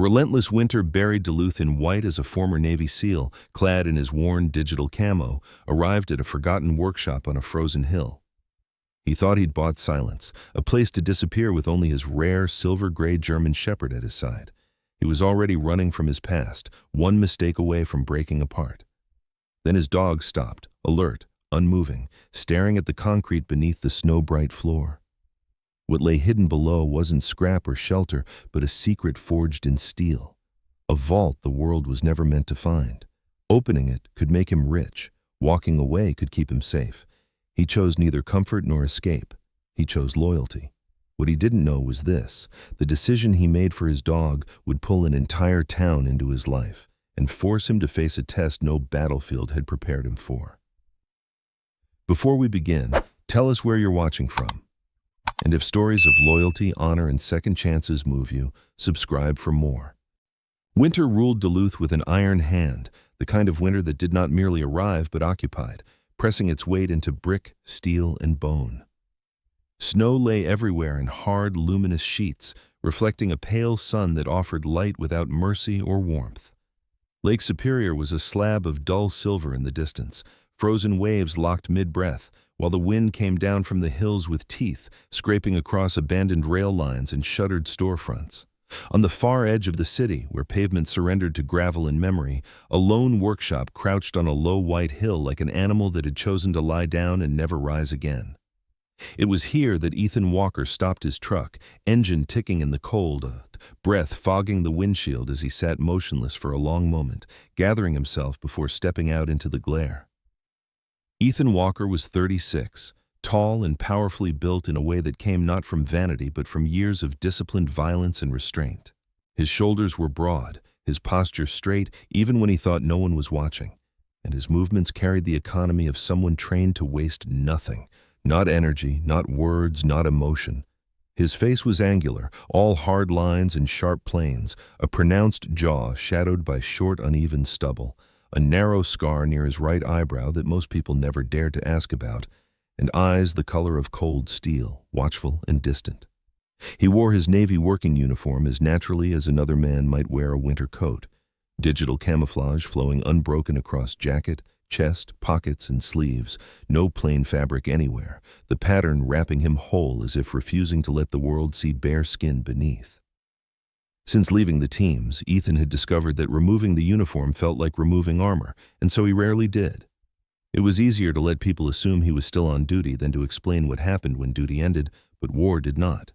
relentless winter buried Duluth in white as a former Navy SEAL, clad in his worn digital camo, arrived at a forgotten workshop on a frozen hill. He thought he'd bought silence, a place to disappear with only his rare silver-gray German Shepherd at his side. He was already running from his past, one mistake away from breaking apart. Then his dog stopped, alert, unmoving, staring at the concrete beneath the snow-bright floor. What lay hidden below wasn't scrap or shelter, but a secret forged in steel. A vault the world was never meant to find. Opening it could make him rich. Walking away could keep him safe. He chose neither comfort nor escape. He chose loyalty. What he didn't know was this: the decision he made for his dog would pull an entire town into his life and force him to face a test no battlefield had prepared him for. Before we begin, tell us where you're watching from. And if stories of loyalty, honor, and second chances move you, subscribe for more. Winter ruled Duluth with an iron hand, the kind of winter that did not merely arrive but occupied, pressing its weight into brick, steel, and bone. Snow lay everywhere in hard, luminous sheets, reflecting a pale sun that offered light without mercy or warmth. Lake Superior was a slab of dull silver in the distance. Frozen waves locked mid-breath, while the wind came down from the hills with teeth, scraping across abandoned rail lines and shuttered storefronts. On the far edge of the city, where pavement surrendered to gravel and memory, a lone workshop crouched on a low white hill like an animal that had chosen to lie down and never rise again. It was here that Ethan Walker stopped his truck, engine ticking in the cold, breath fogging the windshield as he sat motionless for a long moment, gathering himself before stepping out into the glare. Ethan Walker was 36, tall and powerfully built in a way that came not from vanity but from years of disciplined violence and restraint. His shoulders were broad, his posture straight even when he thought no one was watching, and his movements carried the economy of someone trained to waste nothing, not energy, not words, not emotion. His face was angular, all hard lines and sharp planes, a pronounced jaw shadowed by short, uneven stubble, a narrow scar near his right eyebrow that most people never dared to ask about, and eyes the color of cold steel, watchful and distant. He wore his Navy working uniform as naturally as another man might wear a winter coat, digital camouflage flowing unbroken across jacket, chest, pockets, and sleeves, no plain fabric anywhere, the pattern wrapping him whole as if refusing to let the world see bare skin beneath. Since leaving the teams, Ethan had discovered that removing the uniform felt like removing armor, and so he rarely did. It was easier to let people assume he was still on duty than to explain what happened when duty ended, but war did not.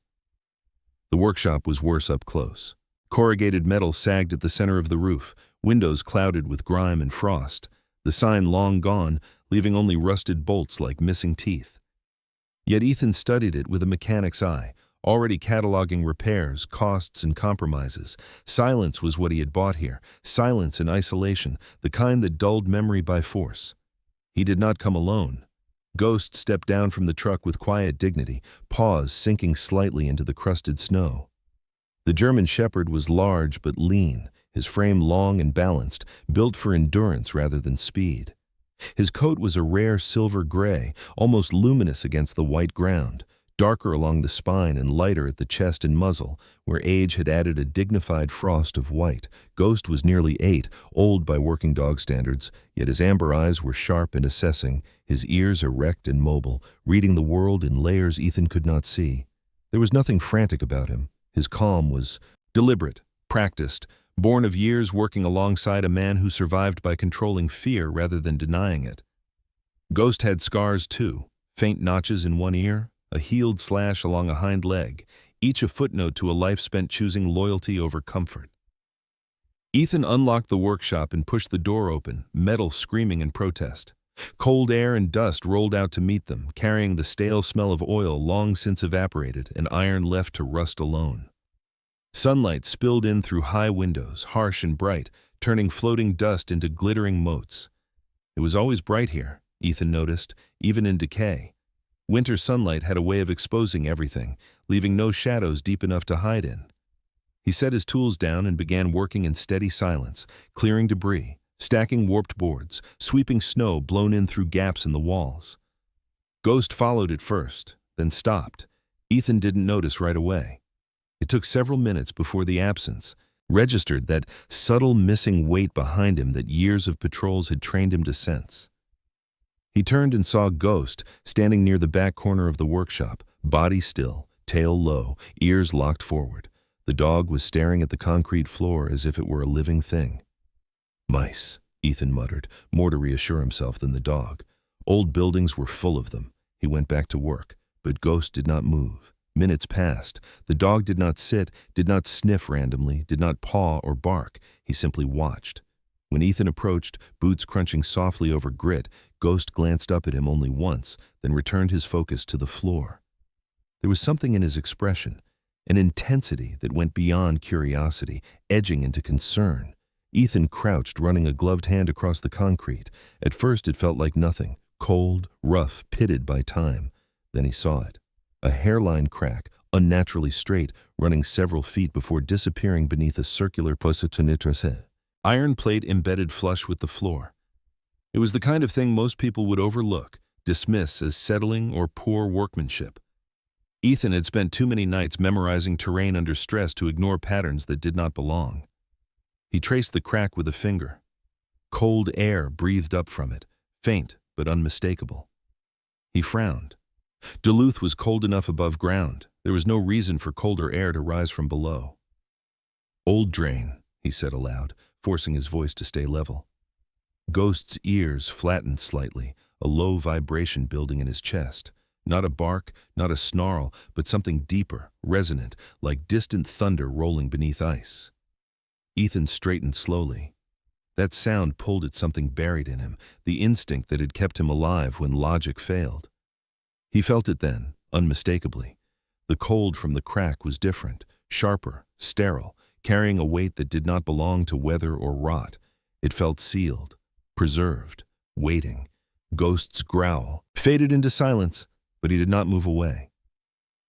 The workshop was worse up close. Corrugated metal sagged at the center of the roof, windows clouded with grime and frost, the sign long gone, leaving only rusted bolts like missing teeth. Yet Ethan studied it with a mechanic's eye, already cataloging repairs, costs, and compromises. Silence was what he had bought here, silence and isolation, the kind that dulled memory by force. He did not come alone. Ghost stepped down from the truck with quiet dignity, paws sinking slightly into the crusted snow. The German Shepherd was large but lean, his frame long and balanced, built for endurance rather than speed. His coat was a rare silver gray, almost luminous against the white ground, darker along the spine and lighter at the chest and muzzle, where age had added a dignified frost of white. Ghost was nearly 8, old by working dog standards, yet his amber eyes were sharp and assessing, his ears erect and mobile, reading the world in layers Ethan could not see. There was nothing frantic about him. His calm was deliberate, practiced, born of years working alongside a man who survived by controlling fear rather than denying it. Ghost had scars too, faint notches in one ear, a healed slash along a hind leg, each a footnote to a life spent choosing loyalty over comfort. Ethan unlocked the workshop and pushed the door open, metal screaming in protest. Cold air and dust rolled out to meet them, carrying the stale smell of oil long since evaporated and iron left to rust alone. Sunlight spilled in through high windows, harsh and bright, turning floating dust into glittering motes. It was always bright here, Ethan noticed, even in decay. Winter sunlight had a way of exposing everything, leaving no shadows deep enough to hide in. He set his tools down and began working in steady silence, clearing debris, stacking warped boards, sweeping snow blown in through gaps in the walls. Ghost followed at first, then stopped. Ethan didn't notice right away. It took several minutes before the absence, registered that subtle missing weight behind him that years of patrols had trained him to sense. He turned and saw Ghost standing near the back corner of the workshop, body still, tail low, ears locked forward. The dog was staring at the concrete floor as if it were a living thing. "Mice," Ethan muttered, more to reassure himself than the dog. Old buildings were full of them. He went back to work, but Ghost did not move. Minutes passed. The dog did not sit, did not sniff randomly, did not paw or bark. He simply watched. When Ethan approached, boots crunching softly over grit, Ghost glanced up at him only once, then returned his focus to the floor. There was something in his expression, an intensity that went beyond curiosity, edging into concern. Ethan crouched, running a gloved hand across the concrete. At first it felt like nothing, cold, rough, pitted by time. Then he saw it. A hairline crack, unnaturally straight, running several feet before disappearing beneath a circular positonitrose. Iron plate embedded flush with the floor. It was the kind of thing most people would overlook, dismiss as settling or poor workmanship. Ethan had spent too many nights memorizing terrain under stress to ignore patterns that did not belong. He traced the crack with a finger. Cold air breathed up from it, faint but unmistakable. He frowned. Duluth was cold enough above ground. There was no reason for colder air to rise from below. "Old drain," he said aloud, forcing his voice to stay level. Ghost's ears flattened slightly, a low vibration building in his chest. Not a bark, not a snarl, but something deeper, resonant, like distant thunder rolling beneath ice. Ethan straightened slowly. That sound pulled at something buried in him, the instinct that had kept him alive when logic failed. He felt it then, unmistakably. The cold from the crack was different, sharper, sterile, carrying a weight that did not belong to weather or rot. It felt sealed, preserved, waiting. Ghost's growl faded into silence, but he did not move away.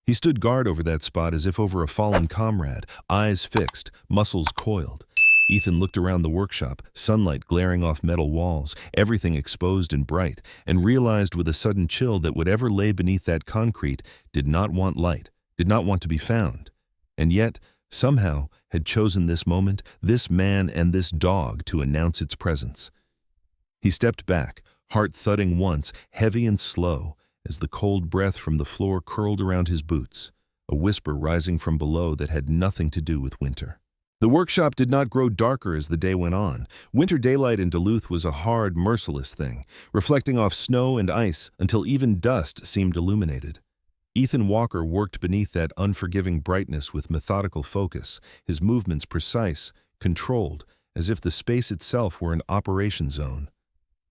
He stood guard over that spot as if over a fallen comrade, eyes fixed, muscles coiled. Ethan looked around the workshop, sunlight glaring off metal walls, everything exposed and bright, and realized with a sudden chill that whatever lay beneath that concrete did not want light, did not want to be found, and yet, somehow, had chosen this moment, this man and this dog to announce its presence. He stepped back, heart thudding once, heavy and slow, as the cold breath from the floor curled around his boots, a whisper rising from below that had nothing to do with winter. The workshop did not grow darker as the day went on. Winter daylight in Duluth was a hard, merciless thing, reflecting off snow and ice until even dust seemed illuminated. Ethan Walker worked beneath that unforgiving brightness with methodical focus, his movements precise, controlled, as if the space itself were an operation zone.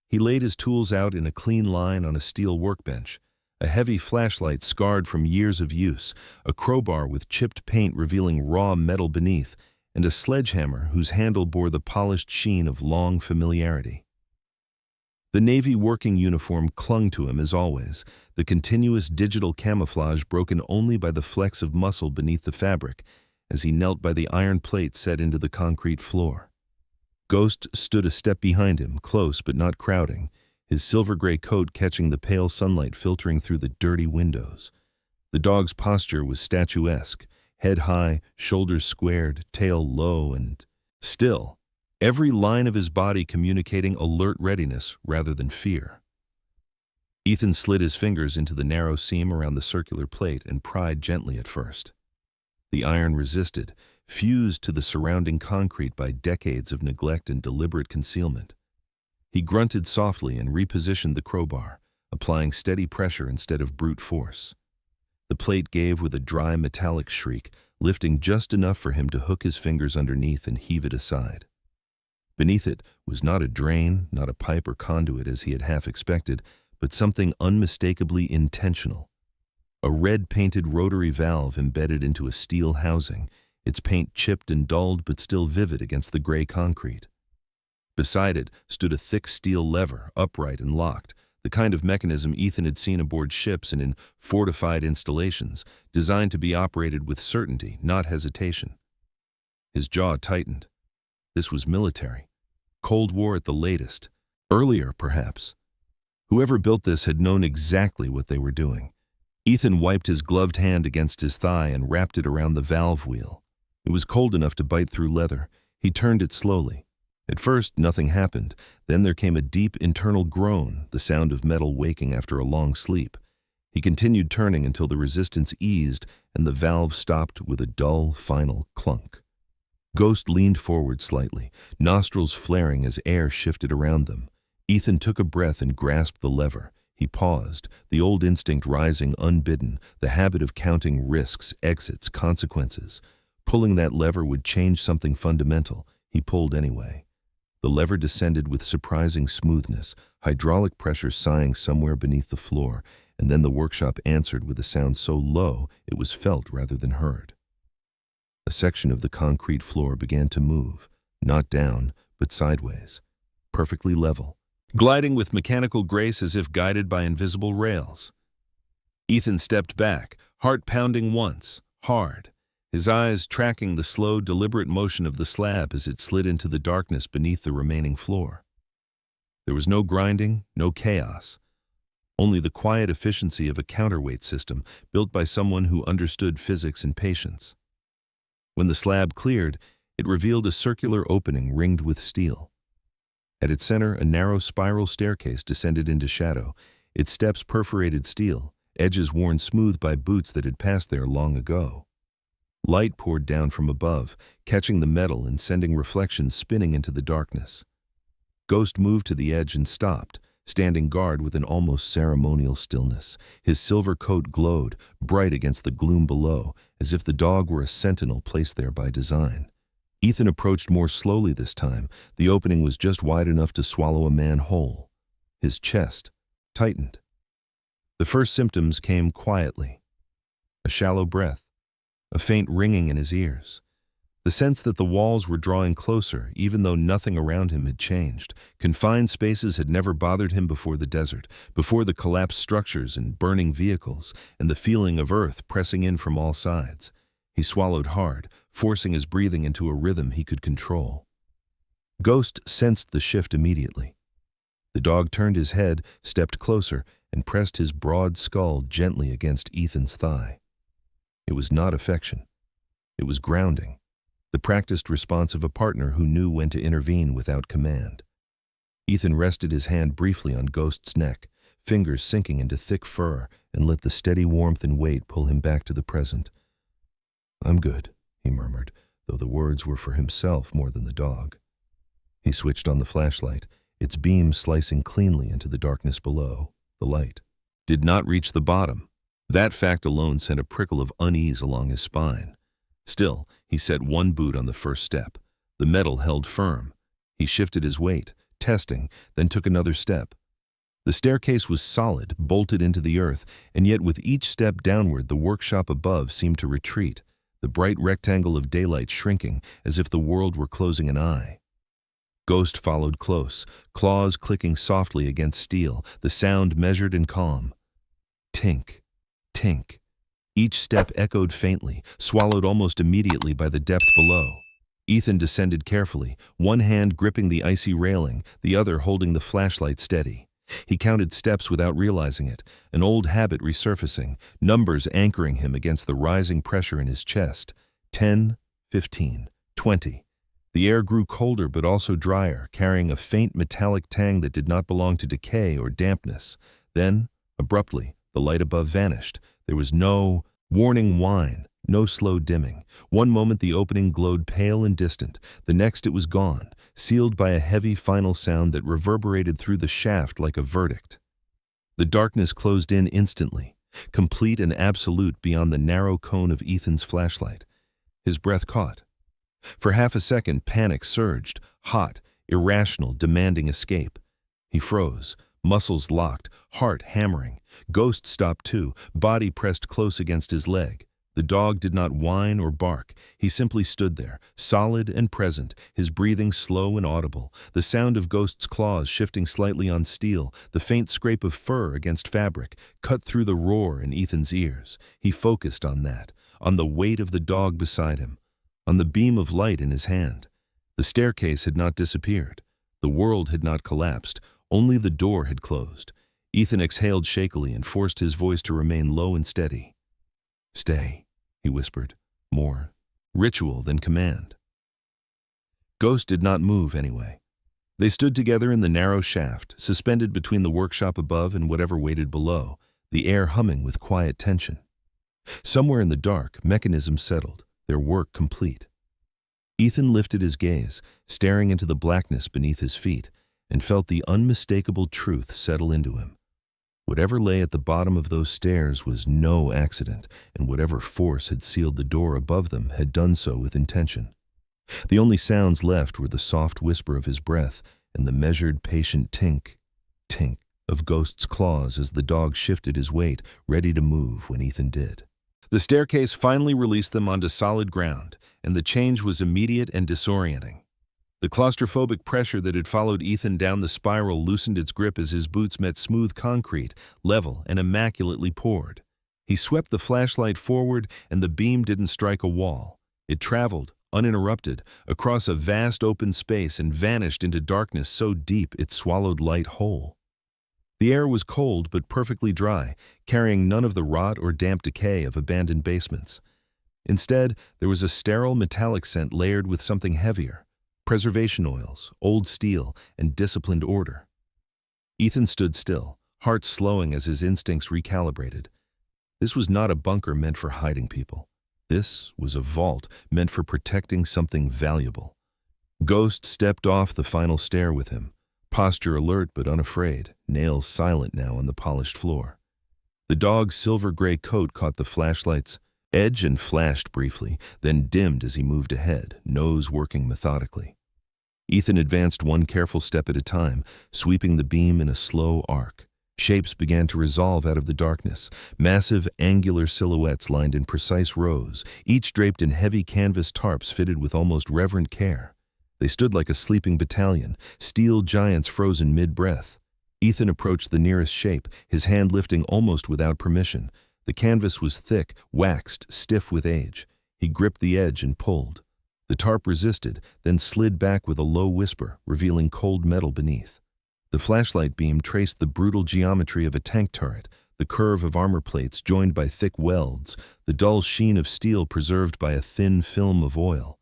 He laid his tools out in a clean line on a steel workbench, a heavy flashlight scarred from years of use, a crowbar with chipped paint revealing raw metal beneath, and a sledgehammer whose handle bore the polished sheen of long familiarity. The Navy working uniform clung to him as always, the continuous digital camouflage broken only by the flecks of muscle beneath the fabric, as he knelt by the iron plate set into the concrete floor. Ghost stood a step behind him, close but not crowding, his silver-gray coat catching the pale sunlight filtering through the dirty windows. The dog's posture was statuesque, head high, shoulders squared, tail low and still, every line of his body communicating alert readiness rather than fear. Ethan slid his fingers into the narrow seam around the circular plate and pried gently at first. The iron resisted, fused to the surrounding concrete by decades of neglect and deliberate concealment. He grunted softly and repositioned the crowbar, applying steady pressure instead of brute force. The plate gave with a dry metallic shriek, lifting just enough for him to hook his fingers underneath and heave it aside. Beneath it was not a drain, not a pipe or conduit as he had half expected, but something unmistakably intentional. A red-painted rotary valve embedded into a steel housing, its paint chipped and dulled but still vivid against the gray concrete. Beside it stood a thick steel lever, upright and locked, the kind of mechanism Ethan had seen aboard ships and in fortified installations, designed to be operated with certainty, not hesitation. His jaw tightened. This was military. Cold War at the latest. Earlier, perhaps. Whoever built this had known exactly what they were doing. Ethan wiped his gloved hand against his thigh and wrapped it around the valve wheel. It was cold enough to bite through leather. He turned it slowly. At first, nothing happened. Then there came a deep internal groan, the sound of metal waking after a long sleep. He continued turning until the resistance eased and the valve stopped with a dull, final clunk. Ghost leaned forward slightly, nostrils flaring as air shifted around them. Ethan took a breath and grasped the lever. He paused, the old instinct rising unbidden, the habit of counting risks, exits, consequences. Pulling that lever would change something fundamental. He pulled anyway. The lever descended with surprising smoothness, hydraulic pressure sighing somewhere beneath the floor, and then the workshop answered with a sound so low it was felt rather than heard. A section of the concrete floor began to move, not down, but sideways, perfectly level, gliding with mechanical grace as if guided by invisible rails. Ethan stepped back, heart pounding once, hard, his eyes tracking the slow, deliberate motion of the slab as it slid into the darkness beneath the remaining floor. There was no grinding, no chaos, only the quiet efficiency of a counterweight system built by someone who understood physics and patience. When the slab cleared, it revealed a circular opening ringed with steel. At its center, a narrow spiral staircase descended into shadow, its steps perforated steel, edges worn smooth by boots that had passed there long ago. Light poured down from above, catching the metal and sending reflections spinning into the darkness. Ghost moved to the edge and stopped, standing guard with an almost ceremonial stillness. His silver coat glowed, bright against the gloom below, as if the dog were a sentinel placed there by design. Ethan approached more slowly this time. The opening was just wide enough to swallow a man whole. His chest tightened. The first symptoms came quietly. A shallow breath, a faint ringing in his ears. The sense that the walls were drawing closer, even though nothing around him had changed. Confined spaces had never bothered him before the desert, before the collapsed structures and burning vehicles, and the feeling of earth pressing in from all sides. He swallowed hard, forcing his breathing into a rhythm he could control. Ghost sensed the shift immediately. The dog turned his head, stepped closer, and pressed his broad skull gently against Ethan's thigh. It was not affection. It was grounding, the practiced response of a partner who knew when to intervene without command. Ethan rested his hand briefly on Ghost's neck, fingers sinking into thick fur, and let the steady warmth and weight pull him back to the present. "I'm good," he murmured, though the words were for himself more than the dog. He switched on the flashlight, its beam slicing cleanly into the darkness below. The light did not reach the bottom. That fact alone sent a prickle of unease along his spine. Still, he set one boot on the first step. The metal held firm. He shifted his weight, testing, then took another step. The staircase was solid, bolted into the earth, and yet with each step downward the workshop above seemed to retreat, the bright rectangle of daylight shrinking as if the world were closing an eye. Ghost followed close, claws clicking softly against steel, the sound measured and calm. Tink. Tink. Each step echoed faintly, swallowed almost immediately by the depth below. Ethan descended carefully, one hand gripping the icy railing, the other holding the flashlight steady. He counted steps without realizing it, an old habit resurfacing, numbers anchoring him against the rising pressure in his chest. 10, 15, 20. The air grew colder but also drier, carrying a faint metallic tang that did not belong to decay or dampness. Then, abruptly, the light above vanished. There was no warning whine, no slow dimming. One moment the opening glowed pale and distant. The next it was gone, sealed by a heavy final sound that reverberated through the shaft like a verdict. The darkness closed in instantly, complete and absolute beyond the narrow cone of Ethan's flashlight. His breath caught. For half a second, panic surged, hot, irrational, demanding escape. He froze, muscles locked, heart hammering. Ghost stopped too, body pressed close against his leg. The dog did not whine or bark. He simply stood there, solid and present, his breathing slow and audible, the sound of Ghost's claws shifting slightly on steel, the faint scrape of fur against fabric, cut through the roar in Ethan's ears. He focused on that, on the weight of the dog beside him, on the beam of light in his hand. The staircase had not disappeared. The world had not collapsed. Only the door had closed. Ethan exhaled shakily and forced his voice to remain low and steady. "Stay," he whispered. "More. Ritual than command. Ghost did not move anyway. They stood together in the narrow shaft, suspended between the workshop above and whatever waited below, the air humming with quiet tension. Somewhere in the dark, mechanisms settled, their work complete. Ethan lifted his gaze, staring into the blackness beneath his feet, and felt the unmistakable truth settle into him. Whatever lay at the bottom of those stairs was no accident, and whatever force had sealed the door above them had done so with intention. The only sounds left were the soft whisper of his breath and the measured, patient tink, tink of Ghost's claws as the dog shifted his weight, ready to move when Ethan did. The staircase finally released them onto solid ground, and the change was immediate and disorienting. The claustrophobic pressure that had followed Ethan down the spiral loosened its grip as his boots met smooth concrete, level and immaculately poured. He swept the flashlight forward, and the beam didn't strike a wall. It traveled, uninterrupted, across a vast open space and vanished into darkness so deep it swallowed light whole. The air was cold but perfectly dry, carrying none of the rot or damp decay of abandoned basements. Instead, there was a sterile metallic scent layered with something heavier: preservation oils, old steel, and disciplined order. Ethan stood still, heart slowing as his instincts recalibrated. This was not a bunker meant for hiding people. This was a vault meant for protecting something valuable. Ghost stepped off the final stair with him, posture alert but unafraid, nails silent now on the polished floor. The dog's silver-gray coat caught the flashlight's edge and flashed briefly, then dimmed as he moved ahead, nose working methodically. Ethan advanced one careful step at a time, sweeping the beam in a slow arc. Shapes began to resolve out of the darkness, massive angular silhouettes lined in precise rows, each draped in heavy canvas tarps fitted with almost reverent care. They stood like a sleeping battalion, steel giants frozen mid-breath. Ethan approached the nearest shape, his hand lifting almost without permission. The canvas was thick, waxed, stiff with age. He gripped the edge and pulled. The tarp resisted, then slid back with a low whisper, revealing cold metal beneath. The flashlight beam traced the brutal geometry of a tank turret, the curve of armor plates joined by thick welds, the dull sheen of steel preserved by a thin film of oil.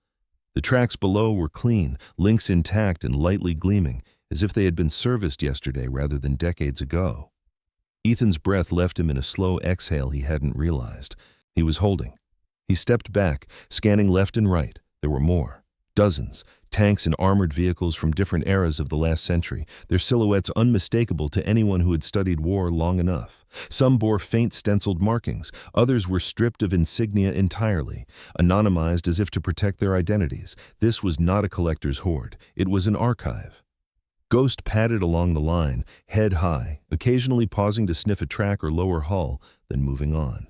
The tracks below were clean, links intact and lightly gleaming, as if they had been serviced yesterday rather than decades ago. Ethan's breath left him in a slow exhale he hadn't realized. He was holding. He stepped back, scanning left and right. There were more. Dozens. Tanks and armored vehicles from different eras of the last century, their silhouettes unmistakable to anyone who had studied war long enough. Some bore faint stenciled markings, others were stripped of insignia entirely, anonymized as if to protect their identities. This was not a collector's hoard, it was an archive. Ghost padded along the line, head high, occasionally pausing to sniff a track or lower hull, then moving on.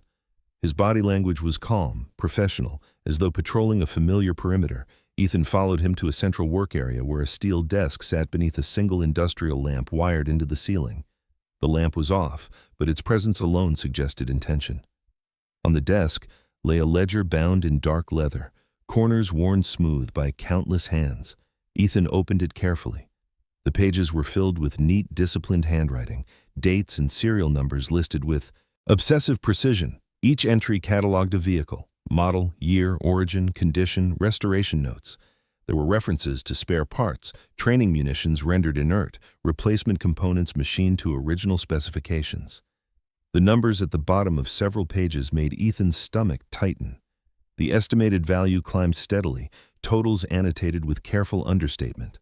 His body language was calm, professional, as though patrolling a familiar perimeter. Ethan followed him to a central work area where a steel desk sat beneath a single industrial lamp wired into the ceiling. The lamp was off, but its presence alone suggested intention. On the desk lay a ledger bound in dark leather, corners worn smooth by countless hands. Ethan opened it carefully. The pages were filled with neat, disciplined handwriting, dates and serial numbers listed with obsessive precision. Each entry cataloged a vehicle, model, year, origin, condition, restoration notes. There were references to spare parts, training munitions rendered inert, replacement components machined to original specifications. The numbers at the bottom of several pages made Ethan's stomach tighten. The estimated value climbed steadily, totals annotated with careful understatement.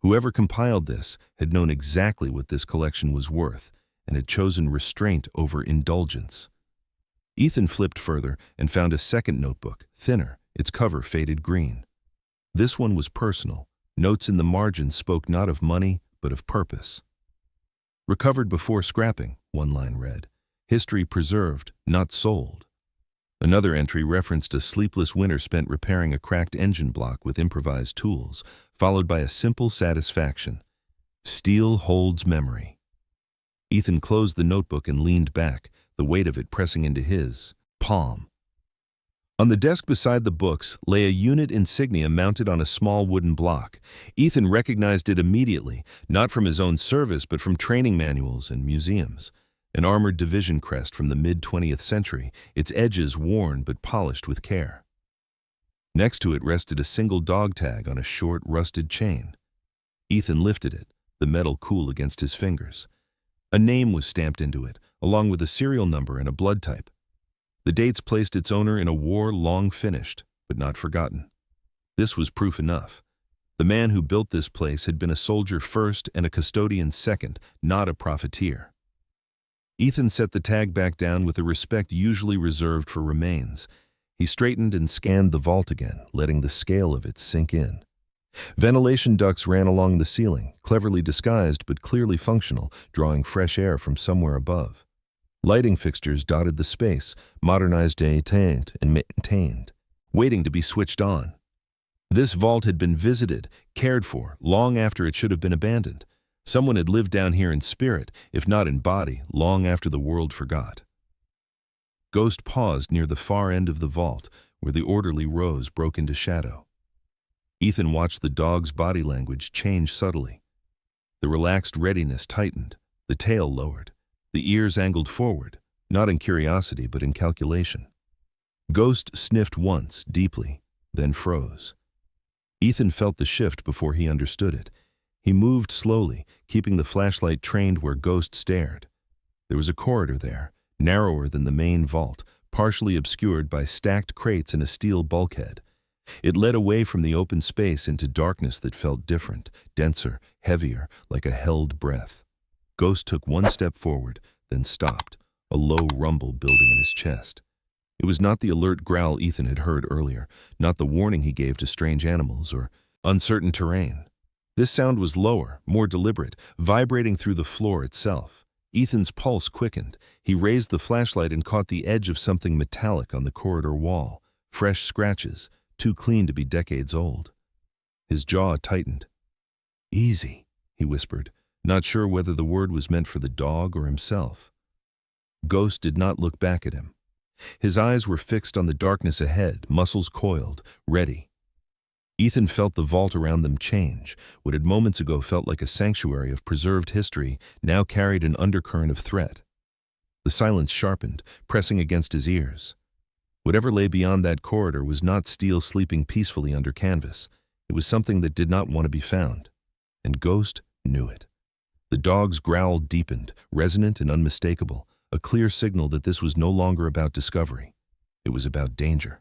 Whoever compiled this had known exactly what this collection was worth and had chosen restraint over indulgence. Ethan flipped further and found a second notebook, thinner, its cover faded green. This one was personal. Notes in the margins spoke not of money, but of purpose. Recovered before scrapping, one line read. History preserved, not sold. Another entry referenced a sleepless winter spent repairing a cracked engine block with improvised tools, followed by a simple satisfaction. Steel holds memory. Ethan closed the notebook and leaned back, the weight of it pressing into his palm. On the desk beside the books lay a unit insignia mounted on a small wooden block. Ethan recognized it immediately, not from his own service but from training manuals and museums. An armored division crest from the mid-20th century, its edges worn but polished with care. Next to it rested a single dog tag on a short, rusted chain. Ethan lifted it, the metal cool against his fingers. A name was stamped into it, along with a serial number and a blood type. The dates placed its owner in a war long finished, but not forgotten. This was proof enough. The man who built this place had been a soldier first and a custodian second, not a profiteer. Ethan set the tag back down with the respect usually reserved for remains. He straightened and scanned the vault again, letting the scale of it sink in. Ventilation ducts ran along the ceiling, cleverly disguised but clearly functional, drawing fresh air from somewhere above. Lighting fixtures dotted the space, modernized and maintained, waiting to be switched on. This vault had been visited, cared for, long after it should have been abandoned. Someone had lived down here in spirit, if not in body, long after the world forgot. Ghost paused near the far end of the vault, where the orderly rows broke into shadow. Ethan watched the dog's body language change subtly. The relaxed readiness tightened, the tail lowered, the ears angled forward, not in curiosity but in calculation. Ghost sniffed once, deeply, then froze. Ethan felt the shift before he understood it. He moved slowly, keeping the flashlight trained where Ghost stared. There was a corridor there, narrower than the main vault, partially obscured by stacked crates and a steel bulkhead. It led away from the open space into darkness that felt different, denser, heavier, like a held breath. Ghost took one step forward, then stopped, a low rumble building in his chest. It was not the alert growl Ethan had heard earlier, not the warning he gave to strange animals or uncertain terrain. This sound was lower, more deliberate, vibrating through the floor itself. Ethan's pulse quickened. He raised the flashlight and caught the edge of something metallic on the corridor wall. Fresh scratches, too clean to be decades old. His jaw tightened. "Easy," he whispered, not sure whether the word was meant for the dog or himself. Ghost did not look back at him. His eyes were fixed on the darkness ahead, muscles coiled, ready. Ethan felt the vault around them change. What had moments ago felt like a sanctuary of preserved history now carried an undercurrent of threat. The silence sharpened, pressing against his ears. Whatever lay beyond that corridor was not steel sleeping peacefully under canvas. It was something that did not want to be found. And Ghost knew it. The dog's growl deepened, resonant and unmistakable, a clear signal that this was no longer about discovery. It was about danger.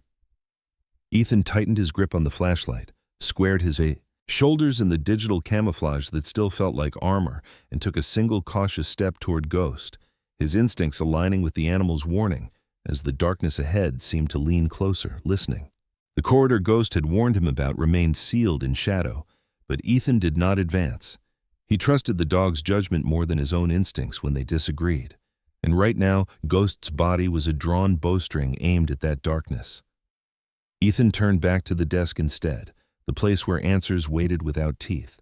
Ethan tightened his grip on the flashlight, squared his shoulders in the digital camouflage that still felt like armor, and took a single cautious step toward Ghost, his instincts aligning with the animal's warning as the darkness ahead seemed to lean closer, listening. The corridor Ghost had warned him about remained sealed in shadow, but Ethan did not advance. He trusted the dog's judgment more than his own instincts when they disagreed. And right now, Ghost's body was a drawn bowstring aimed at that darkness. Ethan turned back to the desk instead, the place where answers waited without teeth.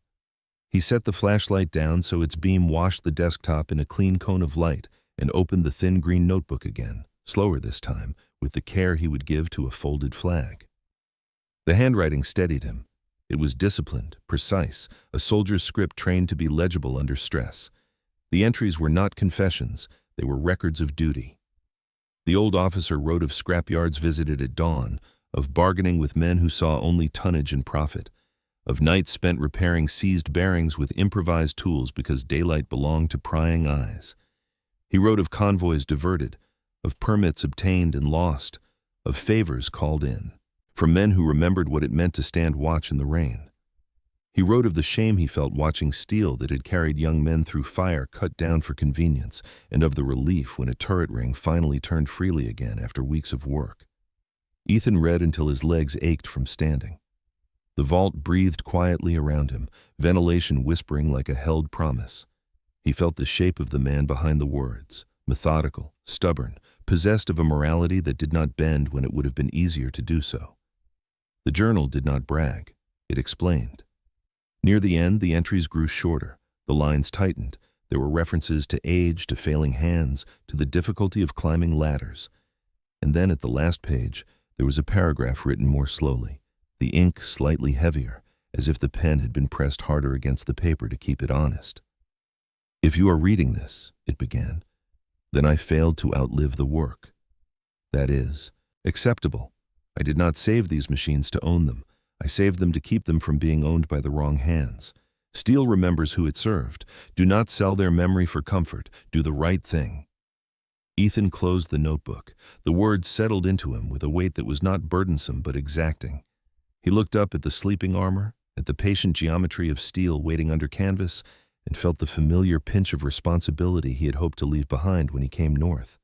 He set the flashlight down so its beam washed the desktop in a clean cone of light and opened the thin green notebook again, slower this time, with the care he would give to a folded flag. The handwriting steadied him. It was disciplined, precise, a soldier's script trained to be legible under stress. The entries were not confessions, they were records of duty. The old officer wrote of scrapyards visited at dawn, of bargaining with men who saw only tonnage and profit, of nights spent repairing seized bearings with improvised tools because daylight belonged to prying eyes. He wrote of convoys diverted, of permits obtained and lost, of favors called in, from men who remembered what it meant to stand watch in the rain. He wrote of the shame he felt watching steel that had carried young men through fire cut down for convenience, and of the relief when a turret ring finally turned freely again after weeks of work. Ethan read until his legs ached from standing. The vault breathed quietly around him, ventilation whispering like a held promise. He felt the shape of the man behind the words, methodical, stubborn, possessed of a morality that did not bend when it would have been easier to do so. The journal did not brag. It explained. Near the end, the entries grew shorter. The lines tightened. There were references to age, to failing hands, to the difficulty of climbing ladders. And then at the last page, there was a paragraph written more slowly, the ink slightly heavier, as if the pen had been pressed harder against the paper to keep it honest. "If you are reading this," it began, "then I failed to outlive the work. That is, acceptable. I did not save these machines to own them. I saved them to keep them from being owned by the wrong hands. Steel remembers who it served. Do not sell their memory for comfort. Do the right thing." Ethan closed the notebook. The words settled into him with a weight that was not burdensome but exacting. He looked up at the sleeping armor, at the patient geometry of steel waiting under canvas, and felt the familiar pinch of responsibility he had hoped to leave behind when he came north.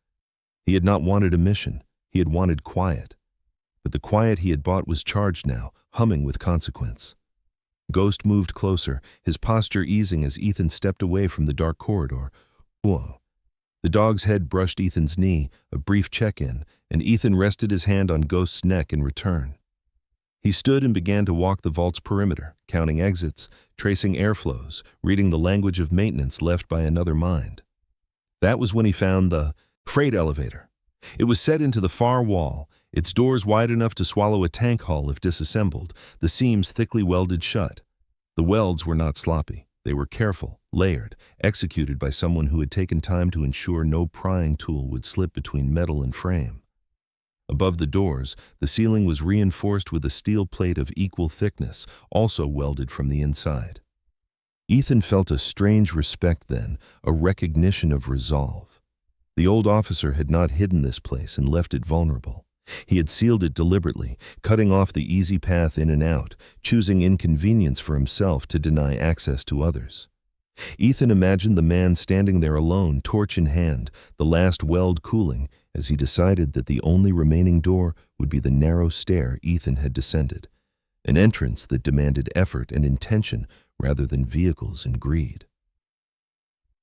He had not wanted a mission. He had wanted quiet. But the quiet he had bought was charged now, humming with consequence. Ghost moved closer, his posture easing as Ethan stepped away from the dark corridor. Whoa. The dog's head brushed Ethan's knee, a brief check-in, and Ethan rested his hand on Ghost's neck in return. He stood and began to walk the vault's perimeter, counting exits, tracing airflows, reading the language of maintenance left by another mind. That was when he found the freight elevator. It was set into the far wall, its doors wide enough to swallow a tank hull if disassembled, the seams thickly welded shut. The welds were not sloppy. They were careful, layered, executed by someone who had taken time to ensure no prying tool would slip between metal and frame. Above the doors, the ceiling was reinforced with a steel plate of equal thickness, also welded from the inside. Ethan felt a strange respect then, a recognition of resolve. The old officer had not hidden this place and left it vulnerable. He had sealed it deliberately, cutting off the easy path in and out, choosing inconvenience for himself to deny access to others. Ethan imagined the man standing there alone, torch in hand, the last weld cooling, as he decided that the only remaining door would be the narrow stair Ethan had descended, an entrance that demanded effort and intention rather than vehicles and greed.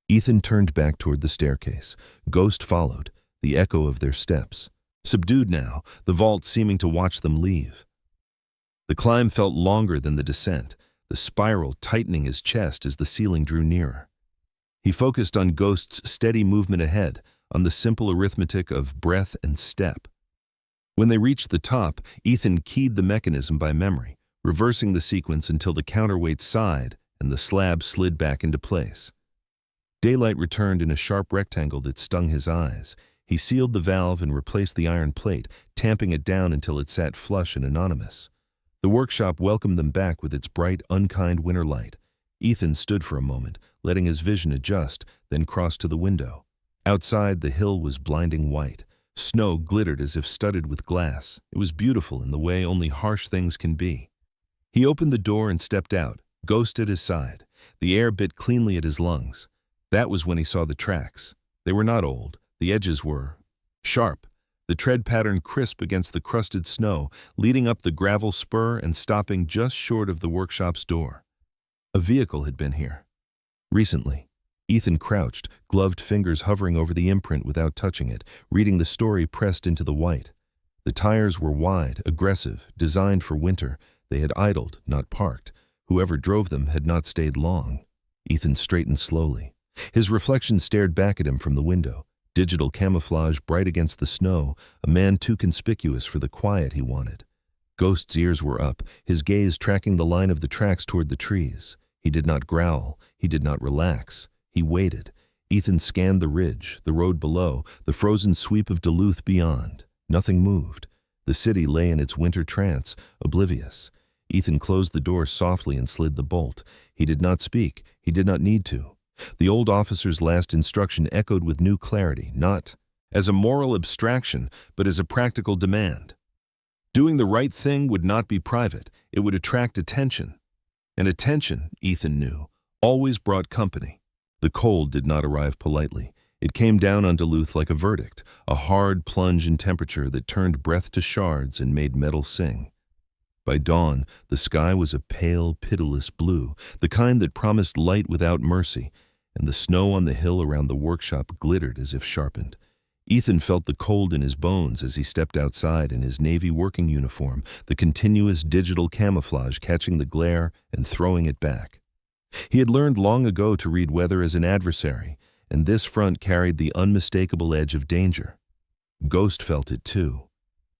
Ethan turned back toward the staircase. Ghost followed, the echo of their steps. Subdued now, the vault seeming to watch them leave. The climb felt longer than the descent, the spiral tightening his chest as the ceiling drew nearer. He focused on Ghost's steady movement ahead, on the simple arithmetic of breath and step. When they reached the top, Ethan keyed the mechanism by memory, reversing the sequence until the counterweight sighed and the slab slid back into place. Daylight returned in a sharp rectangle that stung his eyes. He sealed the valve and replaced the iron plate, tamping it down until it sat flush and anonymous. The workshop welcomed them back with its bright, unkind winter light. Ethan stood for a moment, letting his vision adjust, then crossed to the window. Outside, the hill was blinding white. Snow glittered as if studded with glass. It was beautiful in the way only harsh things can be. He opened the door and stepped out, Ghost at his side. The air bit cleanly at his lungs. That was when he saw the tracks. They were not old. The edges were sharp, the tread pattern crisp against the crusted snow, leading up the gravel spur and stopping just short of the workshop's door. A vehicle had been here. Recently. Ethan crouched, gloved fingers hovering over the imprint without touching it, reading the story pressed into the white. The tires were wide, aggressive, designed for winter. They had idled, not parked. Whoever drove them had not stayed long. Ethan straightened slowly. His reflection stared back at him from the window. Digital camouflage bright against the snow, a man too conspicuous for the quiet he wanted. Ghost's ears were up, his gaze tracking the line of the tracks toward the trees. He did not growl, he did not relax. He waited. Ethan scanned the ridge, the road below, the frozen sweep of Duluth beyond. Nothing moved. The city lay in its winter trance, oblivious. Ethan closed the door softly and slid the bolt. He did not speak. He did not need to. The old officer's last instruction echoed with new clarity, not as a moral abstraction, but as a practical demand. Doing the right thing would not be private. It would attract attention. And attention, Ethan knew, always brought company. The cold did not arrive politely. It came down on Duluth like a verdict, a hard plunge in temperature that turned breath to shards and made metal sing. By dawn, the sky was a pale, pitiless blue, the kind that promised light without mercy, and the snow on the hill around the workshop glittered as if sharpened. Ethan felt the cold in his bones as he stepped outside in his Navy working uniform, the continuous digital camouflage catching the glare and throwing it back. He had learned long ago to read weather as an adversary, and this front carried the unmistakable edge of danger. Ghost felt it too.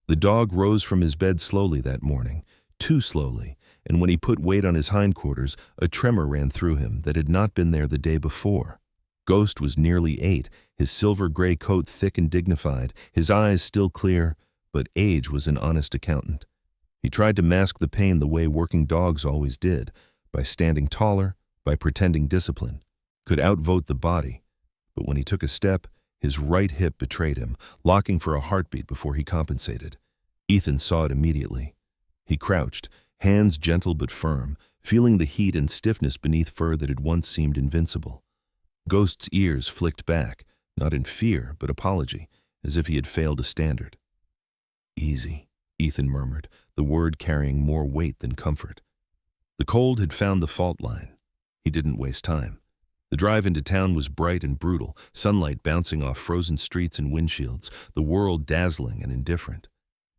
The dog rose from his bed slowly that morning, too slowly, and when he put weight on his hindquarters, a tremor ran through him that had not been there the day before. Ghost was nearly 8, his silver-gray coat thick and dignified, his eyes still clear, but age was an honest accountant. He tried to mask the pain the way working dogs always did, by standing taller, by pretending discipline, could outvote the body. But when he took a step, his right hip betrayed him, locking for a heartbeat before he compensated. Ethan saw it immediately. He crouched, hands gentle but firm, feeling the heat and stiffness beneath fur that had once seemed invincible. Ghost's ears flicked back, not in fear but apology, as if he had failed a standard. "Easy," Ethan murmured, the word carrying more weight than comfort. The cold had found the fault line. He didn't waste time. The drive into town was bright and brutal, sunlight bouncing off frozen streets and windshields, the world dazzling and indifferent.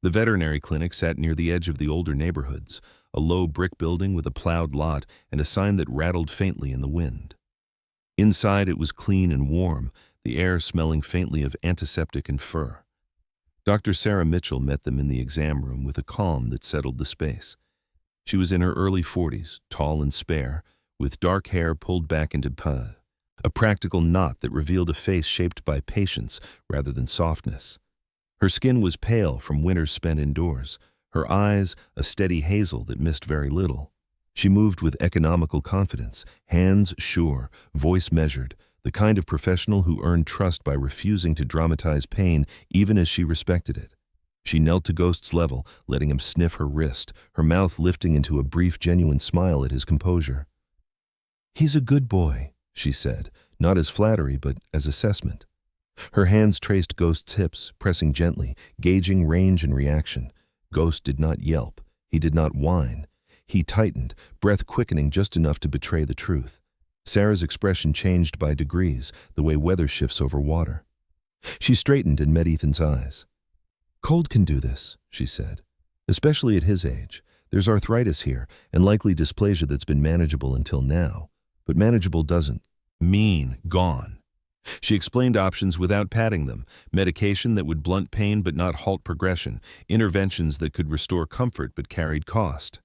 The veterinary clinic sat near the edge of the older neighborhoods, a low brick building with a plowed lot and a sign that rattled faintly in the wind. Inside it was clean and warm, the air smelling faintly of antiseptic and fur. Dr. Sarah Mitchell met them in the exam room with a calm that settled the space. She was in her early 40s, tall and spare, with dark hair pulled back into a practical knot that revealed a face shaped by patience rather than softness. Her skin was pale from winters spent indoors, her eyes a steady hazel that missed very little. She moved with economical confidence, hands sure, voice measured, the kind of professional who earned trust by refusing to dramatize pain even as she respected it. She knelt to Ghost's level, letting him sniff her wrist, her mouth lifting into a brief, genuine smile at his composure. "He's a good boy," she said, not as flattery but as assessment. Her hands traced Ghost's hips, pressing gently, gauging range and reaction. Ghost did not yelp. He did not whine. He tightened, breath quickening just enough to betray the truth. Sarah's expression changed by degrees, the way weather shifts over water. She straightened and met Ethan's eyes. "Cold can do this," she said, "especially at his age. There's arthritis here, and likely dysplasia that's been manageable until now. But manageable doesn't mean gone." She explained options without padding them, medication that would blunt pain but not halt progression, interventions that could restore comfort but carried cost.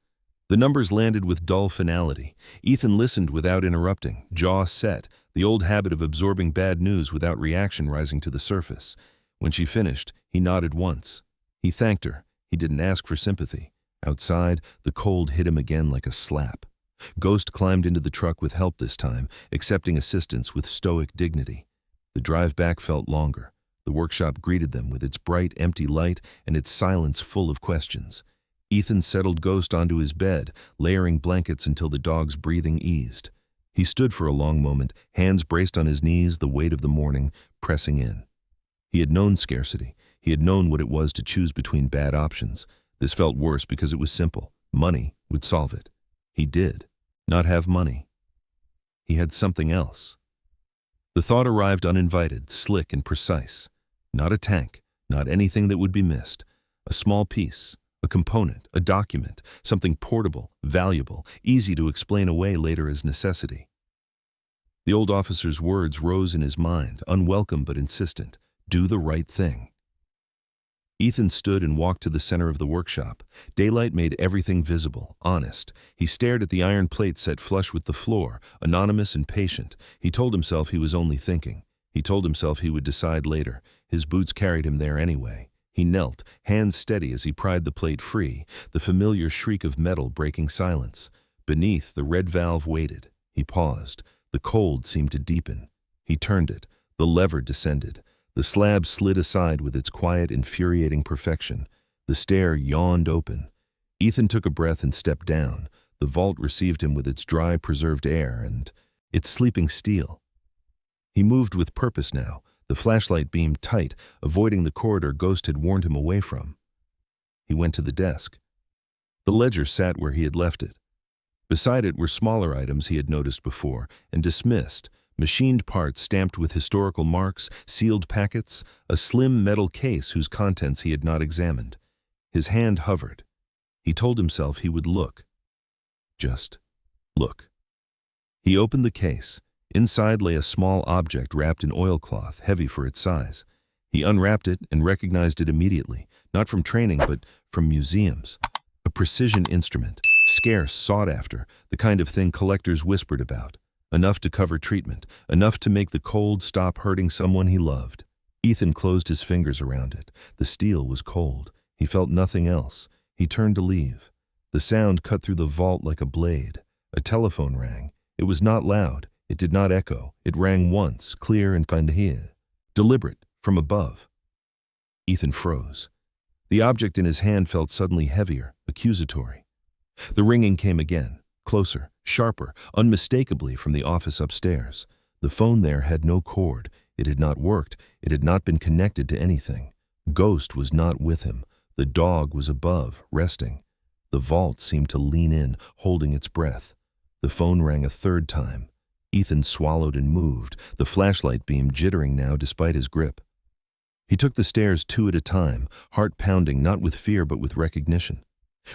The numbers landed with dull finality. Ethan listened without interrupting, jaw set, the old habit of absorbing bad news without reaction rising to the surface. When she finished, he nodded once. He thanked her. He didn't ask for sympathy. Outside, the cold hit him again like a slap. Ghost climbed into the truck with help this time, accepting assistance with stoic dignity. The drive back felt longer. The workshop greeted them with its bright, empty light and its silence full of questions. Ethan settled Ghost onto his bed, layering blankets until the dog's breathing eased. He stood for a long moment, hands braced on his knees, the weight of the morning pressing in. He had known scarcity. He had known what it was to choose between bad options. This felt worse because it was simple. Money would solve it. He did not have money. He had something else. The thought arrived uninvited, slick and precise. Not a tank, not anything that would be missed. A small piece, a component, a document, something portable, valuable, easy to explain away later as necessity. The old officer's words rose in his mind, unwelcome but insistent. Do the right thing. Ethan stood and walked to the center of the workshop. Daylight made everything visible, honest. He stared at the iron plate set flush with the floor, anonymous and patient. He told himself he was only thinking. He told himself he would decide later. His boots carried him there anyway. He knelt, hands steady as he pried the plate free, the familiar shriek of metal breaking silence. Beneath, the red valve waited. He paused. The cold seemed to deepen. He turned it. The lever descended. The slab slid aside with its quiet, infuriating perfection. The stair yawned open. Ethan took a breath and stepped down. The vault received him with its dry, preserved air and its sleeping steel. He moved with purpose now, the flashlight beam tight, avoiding the corridor Ghost had warned him away from. He went to the desk. The ledger sat where he had left it. Beside it were smaller items he had noticed before and dismissed, machined parts stamped with historical marks, sealed packets, a slim metal case whose contents he had not examined. His hand hovered. He told himself he would look. Just look. He opened the case. Inside lay a small object wrapped in oilcloth, heavy for its size. He unwrapped it and recognized it immediately, not from training but from museums. A precision instrument, scarce, sought after, the kind of thing collectors whispered about. Enough to cover treatment, enough to make the cold stop hurting someone he loved. Ethan closed his fingers around it. The steel was cold. He felt nothing else. He turned to leave. The sound cut through the vault like a blade. A telephone rang. It was not loud. It did not echo. It rang once, clear and clear. Deliberate, from above. Ethan froze. The object in his hand felt suddenly heavier, accusatory. The ringing came again, closer, sharper, unmistakably from the office upstairs. The phone there had no cord. It had not worked. It had not been connected to anything. Ghost was not with him. The dog was above, resting. The vault seemed to lean in, holding its breath. The phone rang a third time. Ethan swallowed and moved, the flashlight beam jittering now despite his grip. He took the stairs 2 at a time, heart pounding not with fear but with recognition.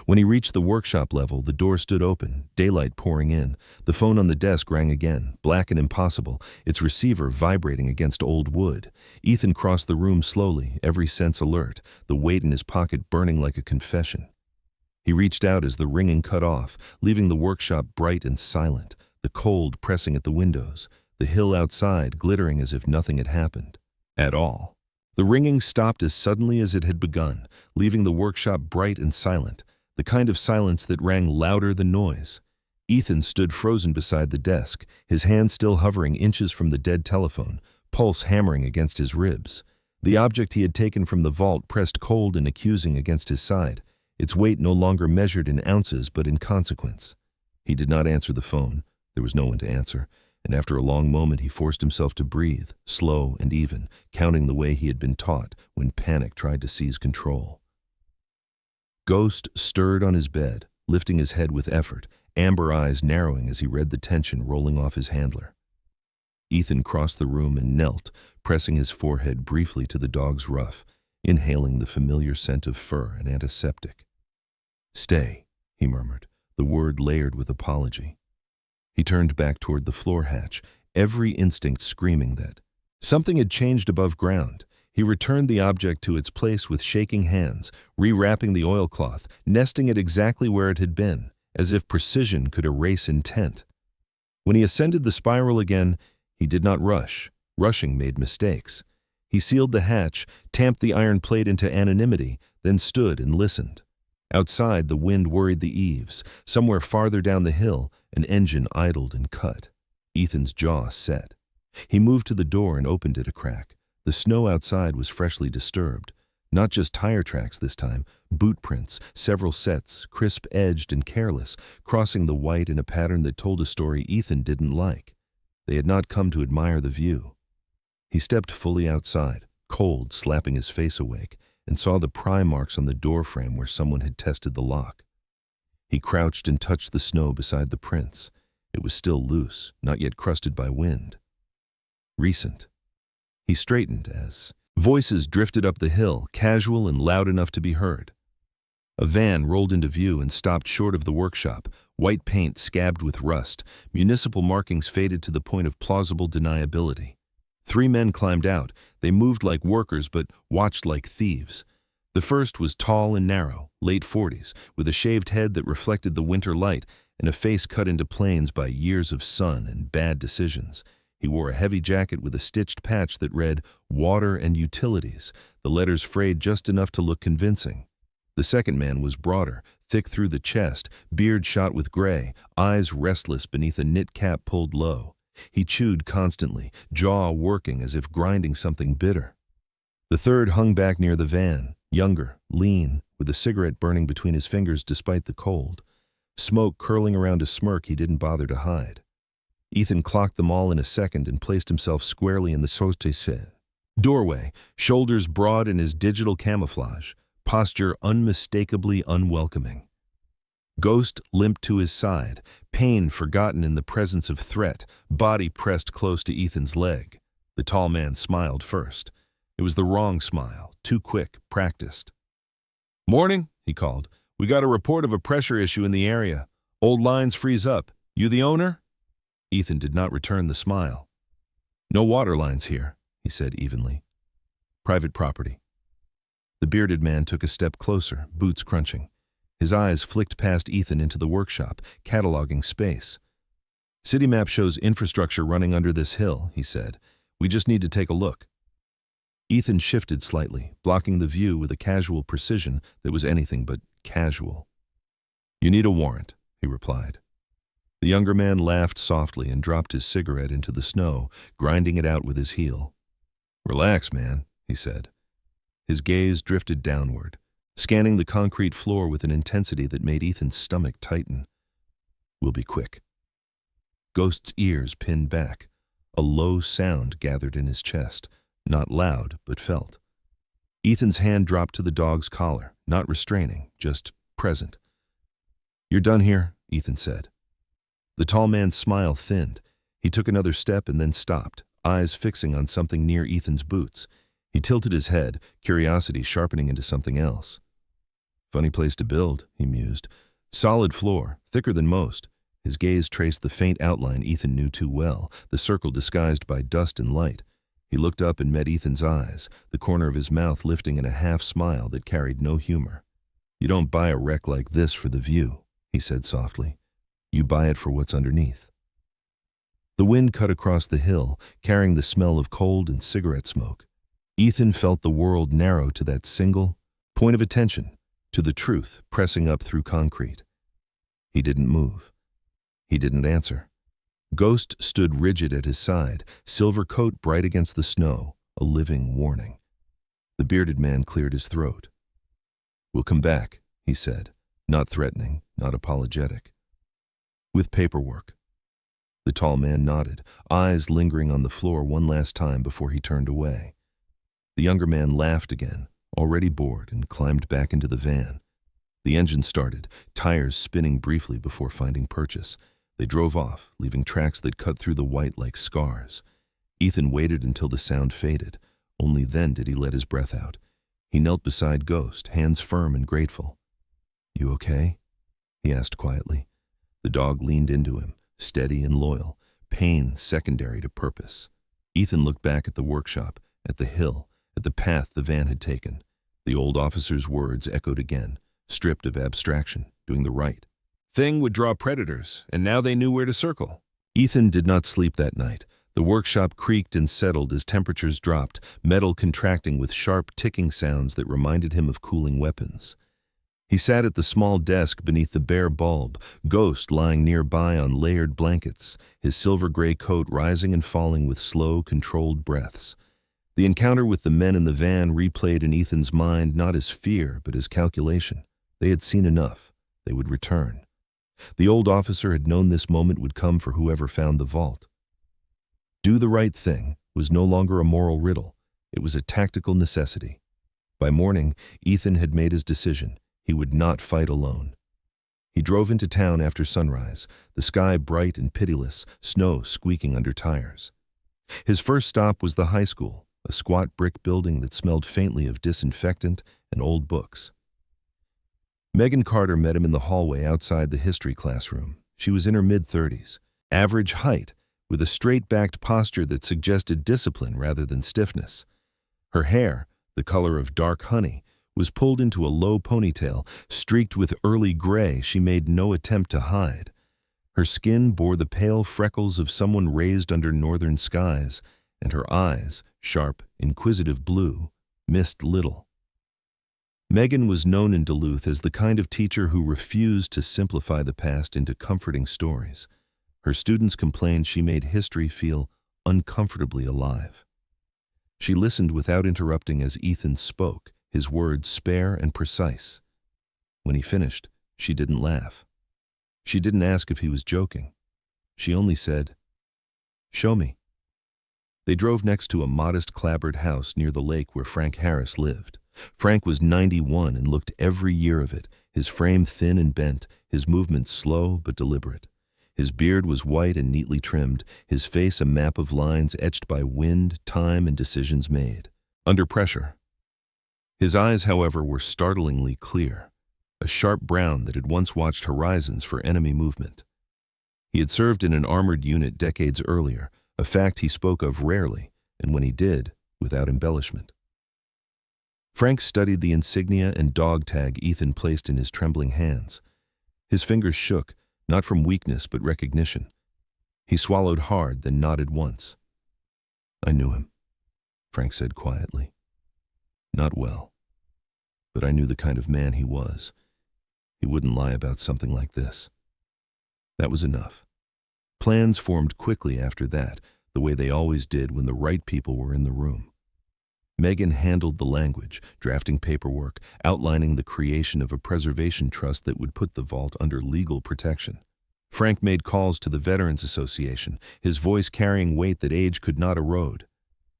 When he reached the workshop level, the door stood open, daylight pouring in. The phone on the desk rang again, black and impossible, its receiver vibrating against old wood. Ethan crossed the room slowly, every sense alert, the weight in his pocket burning like a confession. He reached out as the ringing cut off, leaving the workshop bright and silent, the cold pressing at the windows, the hill outside glittering as if nothing had happened. At all. The ringing stopped as suddenly as it had begun, leaving the workshop bright and silent, the kind of silence that rang louder than noise. Ethan stood frozen beside the desk, his hand still hovering inches from the dead telephone, pulse hammering against his ribs. The object he had taken from the vault pressed cold and accusing against his side, its weight no longer measured in ounces but in consequence. He did not answer the phone. There was no one to answer, and after a long moment he forced himself to breathe, slow and even, counting the way he had been taught when panic tried to seize control. Ghost stirred on his bed, lifting his head with effort, amber eyes narrowing as he read the tension rolling off his handler. Ethan crossed the room and knelt, pressing his forehead briefly to the dog's ruff, inhaling the familiar scent of fur and antiseptic. "Stay," he murmured, the word layered with apology. He turned back toward the floor hatch, every instinct screaming that something had changed above ground. He returned the object to its place with shaking hands, rewrapping the oilcloth, nesting it exactly where it had been, as if precision could erase intent. When he ascended the spiral again, he did not rush. Rushing made mistakes. He sealed the hatch, tamped the iron plate into anonymity, then stood and listened. Outside, the wind worried the eaves. Somewhere farther down the hill, an engine idled and cut. Ethan's jaw set. He moved to the door and opened it a crack. The snow outside was freshly disturbed. Not just tire tracks this time, boot prints, several sets, crisp-edged and careless, crossing the white in a pattern that told a story Ethan didn't like. They had not come to admire the view. He stepped fully outside, cold, slapping his face awake, and saw the pry marks on the door frame where someone had tested the lock. He crouched and touched the snow beside the prints. It was still loose, not yet crusted by wind. Recent. He straightened as voices drifted up the hill, casual and loud enough to be heard. A van rolled into view and stopped short of the workshop, white paint scabbed with rust, municipal markings faded to the point of plausible deniability. 3 men climbed out. They moved like workers but watched like thieves. The first was tall and narrow, late 40s, with a shaved head that reflected the winter light and a face cut into planes by years of sun and bad decisions. He wore a heavy jacket with a stitched patch that read, "Water and Utilities," the letters frayed just enough to look convincing. The second man was broader, thick through the chest, beard shot with gray, eyes restless beneath a knit cap pulled low. He chewed constantly, jaw working as if grinding something bitter. The third hung back near the van, younger, lean, with a cigarette burning between his fingers despite the cold. Smoke curling around a smirk he didn't bother to hide. Ethan clocked them all in a second and placed himself squarely in the sortie doorway, shoulders broad in his digital camouflage, posture unmistakably unwelcoming. Ghost limped to his side, pain forgotten in the presence of threat, body pressed close to Ethan's leg. The tall man smiled first. It was the wrong smile, too quick, practiced. "Morning," he called. "We got a report of a pressure issue in the area. Old lines freeze up. You the owner?" Ethan did not return the smile. "No water lines here," he said evenly. "Private property." The bearded man took a step closer, boots crunching. His eyes flicked past Ethan into the workshop, cataloging space. "City map shows infrastructure running under this hill," he said. "We just need to take a look." Ethan shifted slightly, blocking the view with a casual precision that was anything but casual. "You need a warrant," he replied. The younger man laughed softly and dropped his cigarette into the snow, grinding it out with his heel. "Relax, man," he said. His gaze drifted downward, scanning the concrete floor with an intensity that made Ethan's stomach tighten. "We'll be quick." Ghost's ears pinned back. A low sound gathered in his chest, not loud, but felt. Ethan's hand dropped to the dog's collar, not restraining, just present. "You're done here," Ethan said. The tall man's smile thinned. He took another step and then stopped, eyes fixing on something near Ethan's boots. He tilted his head, curiosity sharpening into something else. "Funny place to build," he mused. "Solid floor, thicker than most." His gaze traced the faint outline Ethan knew too well, the circle disguised by dust and light. He looked up and met Ethan's eyes, the corner of his mouth lifting in a half-smile that carried no humor. "You don't buy a wreck like this for the view," he said softly. "You buy it for what's underneath." The wind cut across the hill, carrying the smell of cold and cigarette smoke. Ethan felt the world narrow to that single point of attention, to the truth pressing up through concrete. He didn't move. He didn't answer. Ghost stood rigid at his side, silver coat bright against the snow, a living warning. The bearded man cleared his throat. "We'll come back," he said, not threatening, not apologetic. "With paperwork." The tall man nodded, eyes lingering on the floor one last time before he turned away. The younger man laughed again, already bored, and climbed back into the van. The engine started, tires spinning briefly before finding purchase. They drove off, leaving tracks that cut through the white like scars. Ethan waited until the sound faded. Only then did he let his breath out. He knelt beside Ghost, hands firm and grateful. "You okay?" he asked quietly. The dog leaned into him, steady and loyal, pain secondary to purpose. Ethan looked back at the workshop, at the hill, at the path the van had taken. The old officer's words echoed again, stripped of abstraction, doing the right thing would draw predators, and now they knew where to circle. Ethan did not sleep that night. The workshop creaked and settled as temperatures dropped, metal contracting with sharp ticking sounds that reminded him of cooling weapons. He sat at the small desk beneath the bare bulb, Ghost lying nearby on layered blankets, his silver-gray coat rising and falling with slow, controlled breaths. The encounter with the men in the van replayed in Ethan's mind not as fear, but as calculation. They had seen enough. They would return. The old officer had known this moment would come for whoever found the vault. Do the right thing was no longer a moral riddle. It was a tactical necessity. By morning, Ethan had made his decision. He would not fight alone. He drove into town after sunrise, the sky bright and pitiless, snow squeaking under tires. His first stop was the high school, a squat brick building that smelled faintly of disinfectant and old books. Megan Carter met him in the hallway outside the history classroom. She was in her mid-30s, average height, with a straight-backed posture that suggested discipline rather than stiffness. Her hair, the color of dark honey, was pulled into a low ponytail, streaked with early gray she made no attempt to hide. Her skin bore the pale freckles of someone raised under northern skies, and her eyes, sharp, inquisitive blue, missed little. Megan was known in Duluth as the kind of teacher who refused to simplify the past into comforting stories. Her students complained she made history feel uncomfortably alive. She listened without interrupting as Ethan spoke, his words spare and precise. When he finished, she didn't laugh. She didn't ask if he was joking. She only said, "Show me." They drove next to a modest clapboard house near the lake where Frank Harris lived. Frank was 91 and looked every year of it, his frame thin and bent, his movements slow but deliberate. His beard was white and neatly trimmed, his face a map of lines etched by wind, time, and decisions made. Under pressure. His eyes, however, were startlingly clear, a sharp brown that had once watched horizons for enemy movement. He had served in an armored unit decades earlier, a fact he spoke of rarely, and when he did, without embellishment. Frank studied the insignia and dog tag Ethan placed in his trembling hands. His fingers shook, not from weakness but recognition. He swallowed hard, then nodded once. "I knew him," Frank said quietly. Not well. But I knew the kind of man he was. He wouldn't lie about something like this. That was enough. Plans formed quickly after that, the way they always did when the right people were in the room. Megan handled the language, drafting paperwork, outlining the creation of a preservation trust that would put the vault under legal protection. Frank made calls to the Veterans Association, his voice carrying weight that age could not erode.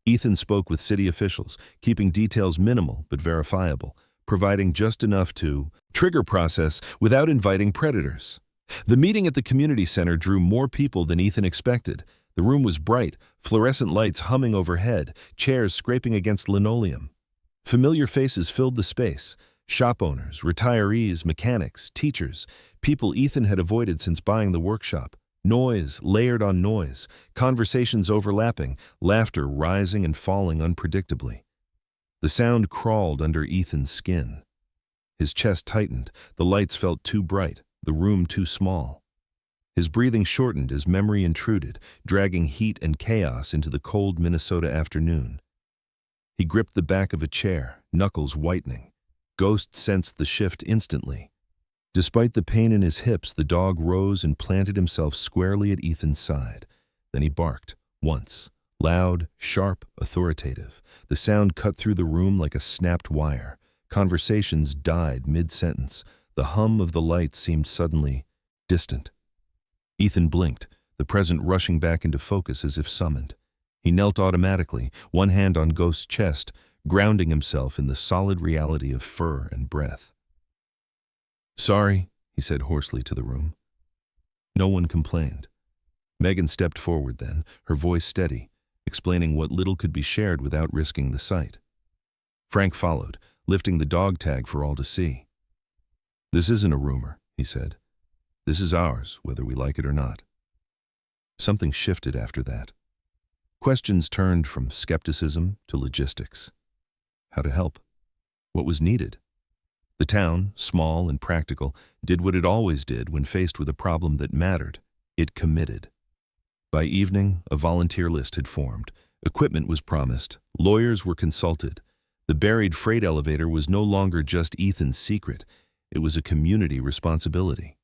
Ethan spoke with city officials, keeping details minimal but verifiable, providing just enough to trigger process without inviting predators. The meeting at the community center drew more people than Ethan expected. The room was bright, fluorescent lights humming overhead, chairs scraping against linoleum. Familiar faces filled the space: shop owners, retirees, mechanics, teachers, people Ethan had avoided since buying the workshop. Noise layered on noise, conversations overlapping, laughter rising and falling unpredictably. The sound crawled under Ethan's skin. His chest tightened, the lights felt too bright, the room too small. His breathing shortened as memory intruded, dragging heat and chaos into the cold Minnesota afternoon. He gripped the back of a chair, knuckles whitening. Ghost sensed the shift instantly. Despite the pain in his hips, the dog rose and planted himself squarely at Ethan's side. Then he barked, once. Loud, sharp, authoritative. The sound cut through the room like a snapped wire. Conversations died mid-sentence. The hum of the lights seemed suddenly distant. Ethan blinked, the present rushing back into focus as if summoned. He knelt automatically, one hand on Ghost's chest, grounding himself in the solid reality of fur and breath. "Sorry," he said hoarsely to the room. No one complained. Megan stepped forward then, her voice steady, explaining what little could be shared without risking the sight. Frank followed, lifting the dog tag for all to see. "This isn't a rumor," he said. "This is ours, whether we like it or not." Something shifted after that. Questions turned from skepticism to logistics. How to help? What was needed? The town, small and practical, did what it always did when faced with a problem that mattered. It committed. By evening, a volunteer list had formed. Equipment was promised. Lawyers were consulted. The buried freight elevator was no longer just Ethan's secret. It was a community responsibility.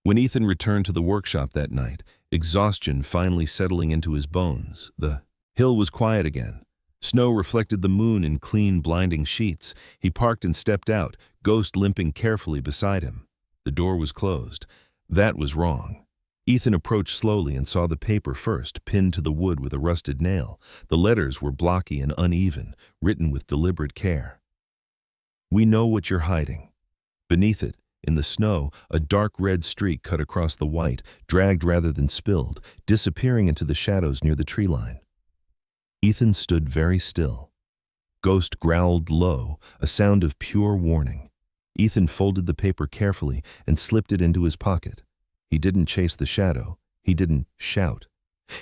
When Ethan returned to the workshop that night, exhaustion finally settling into his bones, the hill was quiet again. Snow reflected the moon in clean, blinding sheets. He parked and stepped out, Ghost limping carefully beside him. The door was closed. That was wrong. Ethan approached slowly and saw the paper first, pinned to the wood with a rusted nail. The letters were blocky and uneven, written with deliberate care. "We know what you're hiding." Beneath it, in the snow, a dark red streak cut across the white, dragged rather than spilled, disappearing into the shadows near the tree line. Ethan stood very still. Ghost growled low, a sound of pure warning. Ethan folded the paper carefully and slipped it into his pocket. He didn't chase the shadow. He didn't shout.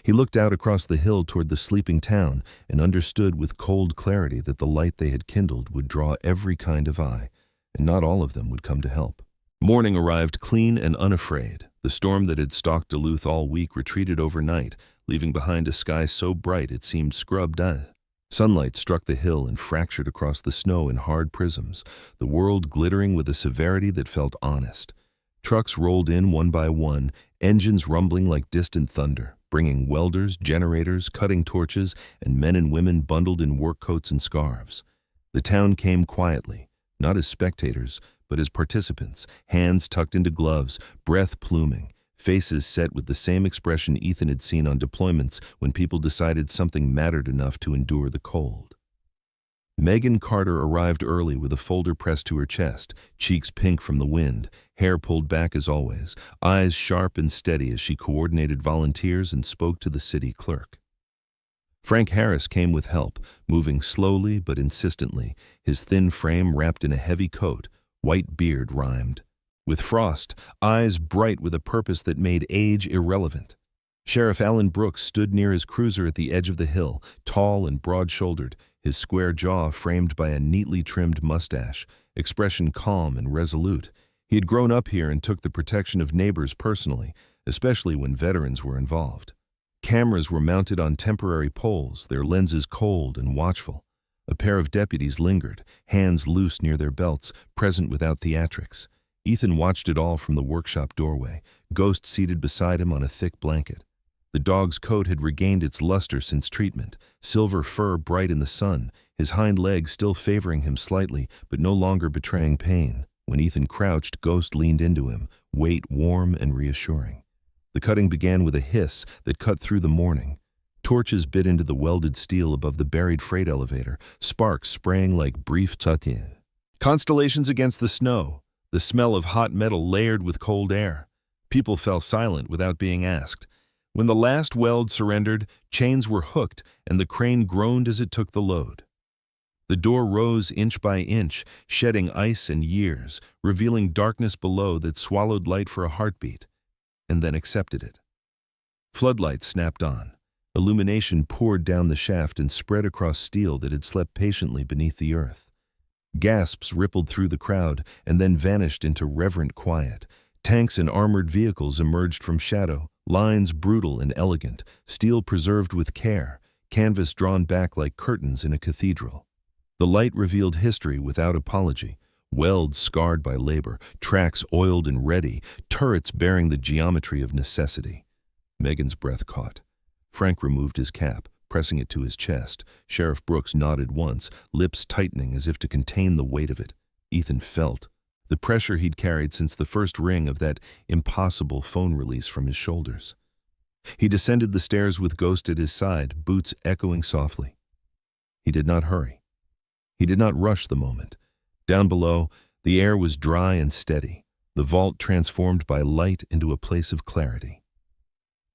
He looked out across the hill toward the sleeping town and understood with cold clarity that the light they had kindled would draw every kind of eye, and not all of them would come to help. Morning arrived clean and unafraid. The storm that had stalked Duluth all week retreated overnight, leaving behind a sky so bright it seemed scrubbed in. Sunlight struck the hill and fractured across the snow in hard prisms, the world glittering with a severity that felt honest. Trucks rolled in one by one, engines rumbling like distant thunder, bringing welders, generators, cutting torches, and men and women bundled in work coats and scarves. The town came quietly, not as spectators, but as participants, hands tucked into gloves, breath pluming, faces set with the same expression Ethan had seen on deployments when people decided something mattered enough to endure the cold. Megan Carter arrived early with a folder pressed to her chest, cheeks pink from the wind, hair pulled back as always, eyes sharp and steady as she coordinated volunteers and spoke to the city clerk. Frank Harris came with help, moving slowly but insistently, his thin frame wrapped in a heavy coat, white beard rhymed. With frost, eyes bright with a purpose that made age irrelevant. Sheriff Alan Brooks stood near his cruiser at the edge of the hill, tall and broad-shouldered, his square jaw framed by a neatly trimmed mustache, expression calm and resolute. He had grown up here and took the protection of neighbors personally, especially when veterans were involved. Cameras were mounted on temporary poles, their lenses cold and watchful. A pair of deputies lingered, hands loose near their belts, present without theatrics. Ethan watched it all from the workshop doorway, Ghost seated beside him on a thick blanket. The dog's coat had regained its luster since treatment, silver fur bright in the sun, his hind legs still favoring him slightly, but no longer betraying pain. When Ethan crouched, Ghost leaned into him, weight warm and reassuring. The cutting began with a hiss that cut through the morning. Torches bit into the welded steel above the buried freight elevator, sparks spraying like brief tuck-in. Constellations against the snow, the smell of hot metal layered with cold air. People fell silent without being asked. When the last weld surrendered, chains were hooked and the crane groaned as it took the load. The door rose inch by inch, shedding ice and years, revealing darkness below that swallowed light for a heartbeat, and then accepted it. Floodlights snapped on. Illumination poured down the shaft and spread across steel that had slept patiently beneath the earth. Gasps rippled through the crowd and then vanished into reverent quiet. Tanks and armored vehicles emerged from shadow, lines brutal and elegant, steel preserved with care, canvas drawn back like curtains in a cathedral. The light revealed history without apology, welds scarred by labor, tracks oiled and ready, turrets bearing the geometry of necessity. Megan's breath caught. Frank removed his cap, pressing it to his chest. Sheriff Brooks nodded once, lips tightening as if to contain the weight of it. Ethan felt the pressure he'd carried since the first ring of that impossible phone release from his shoulders. He descended the stairs with Ghost at his side, boots echoing softly. He did not hurry. He did not rush the moment. Down below, the air was dry and steady, the vault transformed by light into a place of clarity.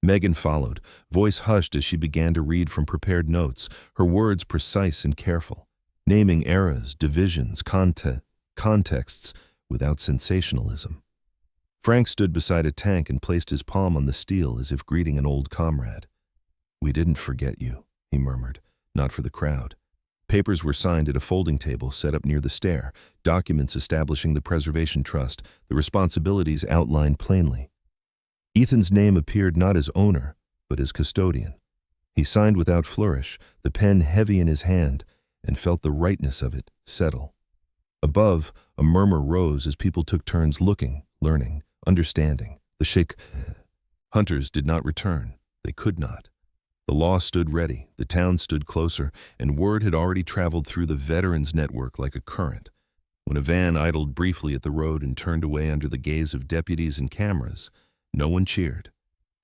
Megan followed, voice hushed as she began to read from prepared notes, her words precise and careful, naming eras, divisions, contexts, without sensationalism. Frank stood beside a tank and placed his palm on the steel as if greeting an old comrade. "We didn't forget you," he murmured, not for the crowd. Papers were signed at a folding table set up near the stair, documents establishing the Preservation Trust, the responsibilities outlined plainly. Ethan's name appeared not as owner, but as custodian. He signed without flourish, the pen heavy in his hand, and felt the rightness of it settle. Above, a murmur rose as people took turns looking, learning, understanding. The Sheikh hunters did not return. They could not. The law stood ready, the town stood closer, and word had already traveled through the veterans' network like a current. When a van idled briefly at the road and turned away under the gaze of deputies and cameras, no one cheered.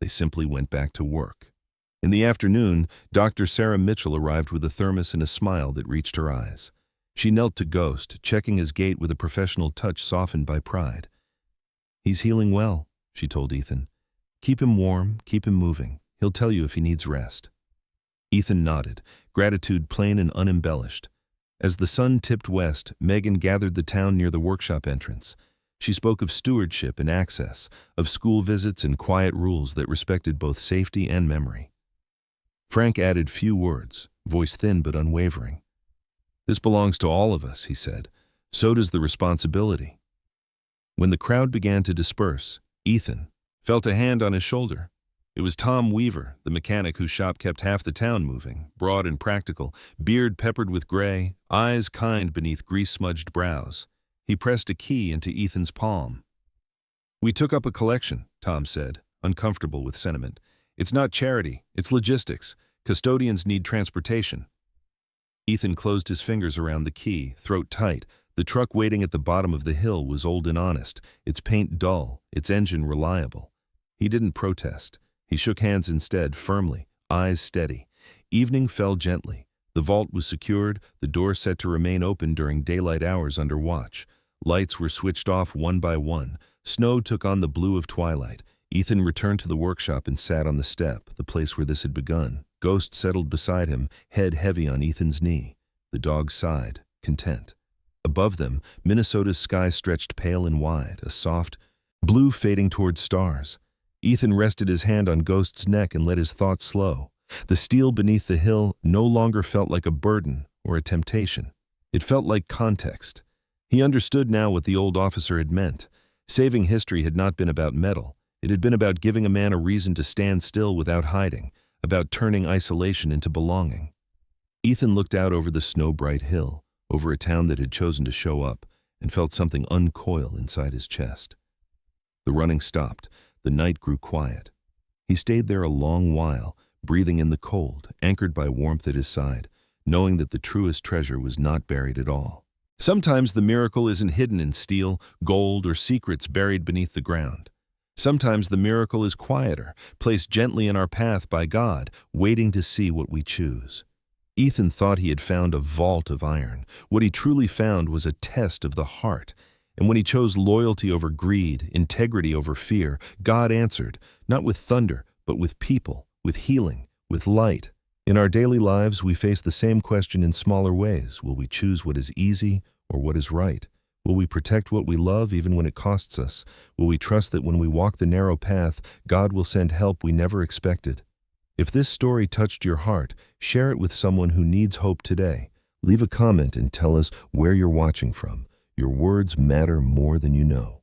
They simply went back to work. In the afternoon, Dr. Sarah Mitchell arrived with a thermos and a smile that reached her eyes. She knelt to Ghost, checking his gait with a professional touch softened by pride. "He's healing well," she told Ethan. "Keep him warm, keep him moving. He'll tell you if he needs rest." Ethan nodded, gratitude plain and unembellished. As the sun tipped west, Megan gathered the town near the workshop entrance. She spoke of stewardship and access, of school visits and quiet rules that respected both safety and memory. Frank added few words, voice thin but unwavering. "This belongs to all of us," he said. "So does the responsibility." When the crowd began to disperse, Ethan felt a hand on his shoulder. It was Tom Weaver, the mechanic whose shop kept half the town moving, broad and practical, beard peppered with gray, eyes kind beneath grease-smudged brows. He pressed a key into Ethan's palm. "We took up a collection," Tom said, uncomfortable with sentiment. "It's not charity, it's logistics. Custodians need transportation." Ethan closed his fingers around the key, throat tight. The truck waiting at the bottom of the hill was old and honest, its paint dull, its engine reliable. He didn't protest. He shook hands instead, firmly, eyes steady. Evening fell gently. The vault was secured, the door set to remain open during daylight hours under watch. Lights were switched off one by one. Snow took on the blue of twilight. Ethan returned to the workshop and sat on the step, the place where this had begun. Ghost settled beside him, head heavy on Ethan's knee. The dog sighed, content. Above them, Minnesota's sky stretched pale and wide, a soft blue fading toward stars. Ethan rested his hand on Ghost's neck and let his thoughts slow. The steel beneath the hill no longer felt like a burden or a temptation. It felt like context. He understood now what the old officer had meant. Saving history had not been about metal. It had been about giving a man a reason to stand still without hiding, about turning isolation into belonging. Ethan looked out over the snow-bright hill, over a town that had chosen to show up, and felt something uncoil inside his chest. The running stopped. The night grew quiet. He stayed there a long while, breathing in the cold, anchored by warmth at his side, knowing that the truest treasure was not buried at all. Sometimes the miracle isn't hidden in steel, gold, or secrets buried beneath the ground. Sometimes the miracle is quieter, placed gently in our path by God, waiting to see what we choose. Ethan thought he had found a vault of iron. What he truly found was a test of the heart. And when he chose loyalty over greed, integrity over fear, God answered, not with thunder, but with people, with healing, with light. In our daily lives, we face the same question in smaller ways. Will we choose what is easy or what is right? Will we protect what we love even when it costs us? Will we trust that when we walk the narrow path, God will send help we never expected? If this story touched your heart, share it with someone who needs hope today. Leave a comment and tell us where you're watching from. Your words matter more than you know.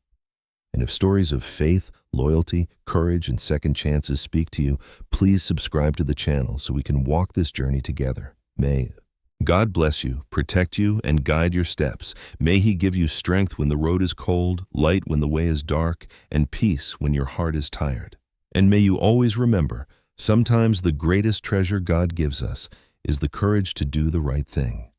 And if stories of faith, loyalty, courage, and second chances speak to you, please subscribe to the channel so we can walk this journey together. May God bless you, protect you, and guide your steps. May He give you strength when the road is cold, light when the way is dark, and peace when your heart is tired. And may you always remember, sometimes the greatest treasure God gives us is the courage to do the right thing.